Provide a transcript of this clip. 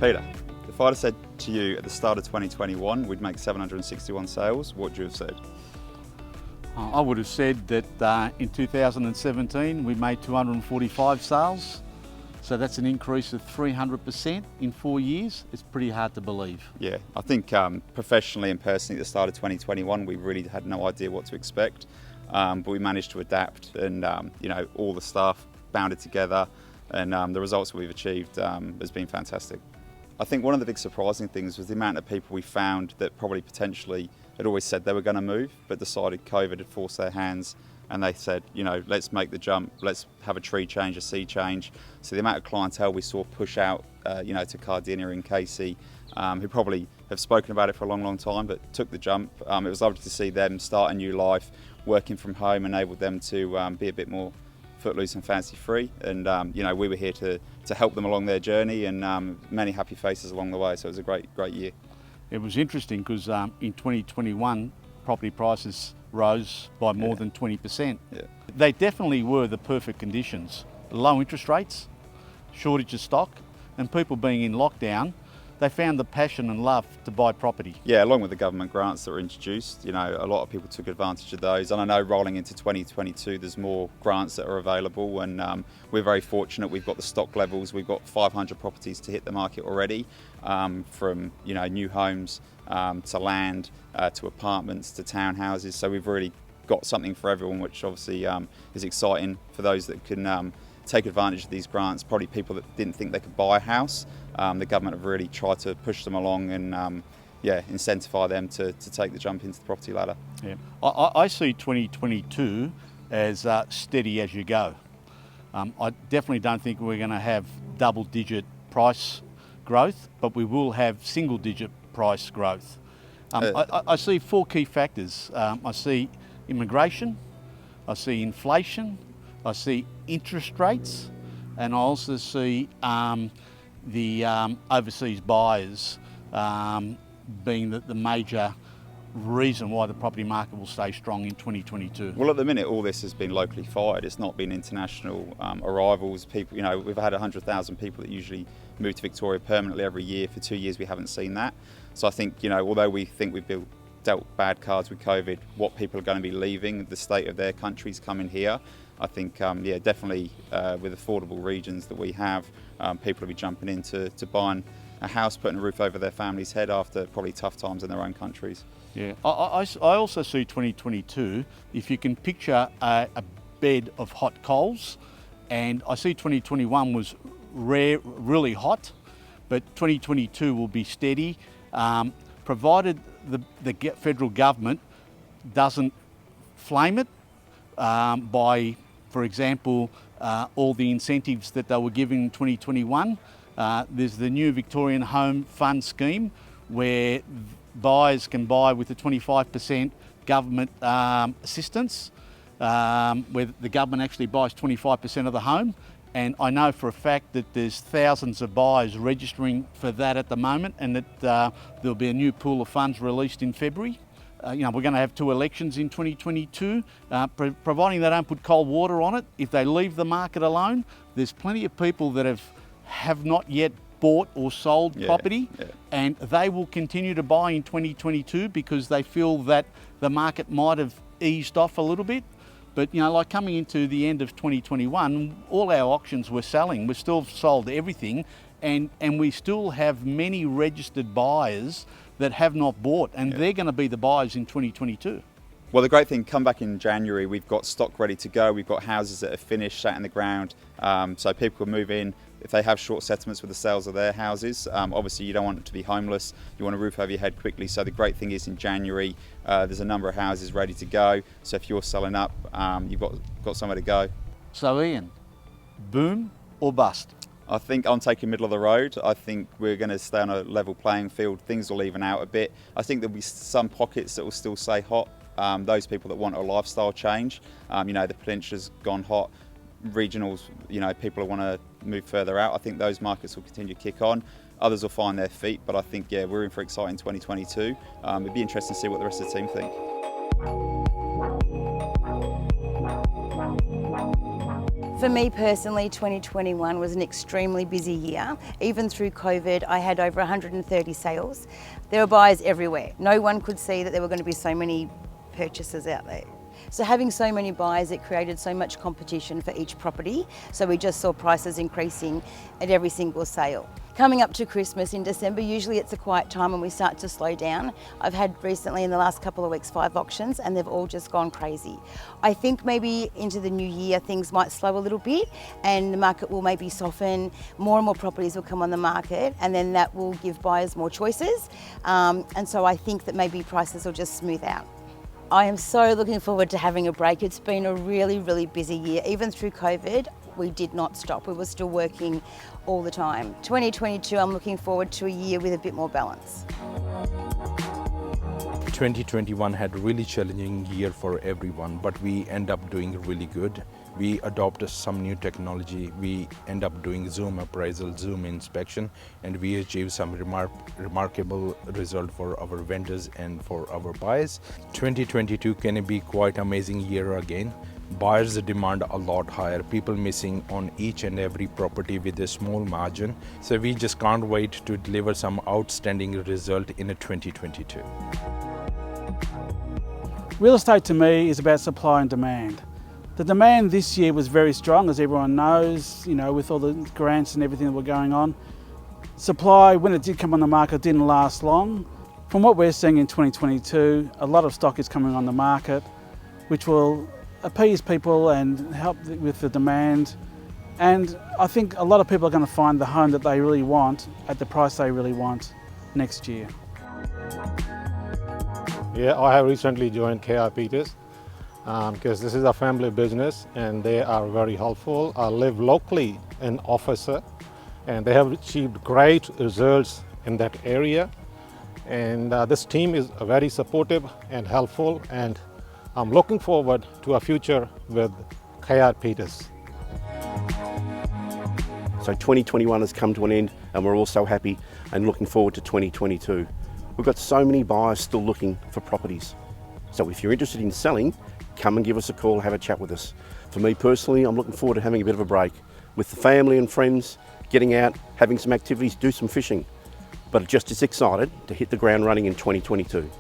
Peter, if I'd have said to you at the start of 2021 we'd make 761 sales, what would you have said? I would have said that in 2017 we made 245 sales, so that's an increase of 300% in 4 years. It's pretty hard to believe. Yeah, I think professionally and personally at the start of 2021 we really had no idea what to expect, but we managed to adapt and all the staff bounded together, and the results we've achieved has been fantastic. I think one of the big surprising things was the amount of people we found that probably potentially had always said they were going to move, but decided COVID had forced their hands and they said, let's make the jump, let's have a tree change, a sea change. So the amount of clientele we saw push out, to Cardinia and Casey, who probably have spoken about it for a long, long time, but took the jump. It was lovely to see them start a new life, working from home, enabled them to be a bit more footloose and fancy free, and we were here to help them along their journey, and many happy faces along the way, so it was a great year. It was interesting because in 2021 property prices rose by more than 20%. Yeah. They definitely were the perfect conditions. Low interest rates, shortage of stock, and people being in lockdown, they found the passion and love to buy property. Yeah, along with the government grants that were introduced, a lot of people took advantage of those. And I know rolling into 2022, there's more grants that are available, and we're very fortunate. We've got the stock levels. We've got 500 properties to hit the market already, from new homes to land to apartments to townhouses. So we've really got something for everyone, which obviously is exciting for those that can take advantage of these grants. Probably people that didn't think they could buy a house. The government have really tried to push them along and incentivise them to take the jump into the property ladder. Yeah, I see 2022 as steady as you go. I definitely don't think we're going to have double-digit price growth, but we will have single-digit price growth. I see four key factors. I see immigration, I see inflation, I see interest rates, and I also see the overseas buyers being the major reason why the property market will stay strong in 2022. Well, at the minute, all this has been locally fired. It's not been international arrivals. People, we've had 100,000 people that usually move to Victoria permanently every year. For 2 years, we haven't seen that. So I think, although we think we've dealt bad cards with COVID, what people are going to be leaving, the state of their countries coming here, I think, definitely with affordable regions that we have, people will be jumping into buying a house, putting a roof over their family's head after probably tough times in their own countries. Yeah, I also see 2022, if you can picture a bed of hot coals, and I see 2021 was really hot, but 2022 will be steady, provided the federal government doesn't flame it by, for example, all the incentives that they were giving in 2021. There's the new Victorian Home Fund scheme where buyers can buy with a 25% government assistance, where the government actually buys 25% of the home. And I know for a fact that there's thousands of buyers registering for that at the moment, and that there'll be a new pool of funds released in February. We're going to have 2 elections in 2022, providing they don't put cold water on it. If they leave the market alone, there's plenty of people that have not yet bought or sold property, and they will continue to buy in 2022 because they feel that the market might have eased off a little bit. But like coming into the end of 2021, all our auctions were selling. We still sold everything, and we still have many registered buyers that have not bought, and they're going to be the buyers in 2022. Well, the great thing, come back in January, we've got stock ready to go. We've got houses that are finished, sat in the ground, so people can move in if they have short settlements with the sales of their houses. Obviously, you don't want them to be homeless. You want a roof over your head quickly. So the great thing is in January, there's a number of houses ready to go. So if you're selling up, you've got somewhere to go. So Ian, boom or bust? I think I'm taking middle of the road. I think we're going to stay on a level playing field. Things will even out a bit. I think there'll be some pockets that will still stay hot. Those people that want a lifestyle change, the Peninsula's gone hot. Regionals, people want to move further out. I think those markets will continue to kick on. Others will find their feet, but I think, we're in for exciting 2022. It'd be interesting to see what the rest of the team think. For me personally, 2021 was an extremely busy year. Even through COVID, I had over 130 sales. There were buyers everywhere. No one could see that there were going to be so many purchases out there. So having so many buyers, it created so much competition for each property. So we just saw prices increasing at every single sale. Coming up to Christmas in December, usually it's a quiet time and we start to slow down. I've had recently in the last couple of weeks 5 auctions and they've all just gone crazy. I think maybe into the new year things might slow a little bit and the market will maybe soften, more and more properties will come on the market and then that will give buyers more choices. And so I think that maybe prices will just smooth out. I am so looking forward to having a break. It's been a really, really busy year. Even through COVID, we did not stop. We were still working all the time. 2022, I'm looking forward to a year with a bit more balance. 2021 had a really challenging year for everyone, but we end up doing really good. We adopted some new technology. We end up doing Zoom appraisal, Zoom inspection, and we achieved some remarkable result for our vendors and for our buyers. 2022 can be quite amazing year again. Buyers demand a lot higher, people missing on each and every property with a small margin. So we just can't wait to deliver some outstanding result in 2022. Real estate to me is about supply and demand. The demand this year was very strong, as everyone knows, you know, with all the grants and everything that were going on. Supply, when it did come on the market, didn't last long. From what we're seeing in 2022, a lot of stock is coming on the market, which will appease people and help with the demand. And I think a lot of people are going to find the home that they really want at the price they really want next year. Yeah, I have recently joined KR Peters because this is a family business and they are very helpful. I live locally in Officer and they have achieved great results in that area. And this team is very supportive and helpful, and I'm looking forward to a future with KR Peters. So 2021 has come to an end and we're all so happy and looking forward to 2022. We've got so many buyers still looking for properties. So if you're interested in selling, come and give us a call, have a chat with us. For me personally, I'm looking forward to having a bit of a break with the family and friends, getting out, having some activities, do some fishing. But just as excited to hit the ground running in 2022.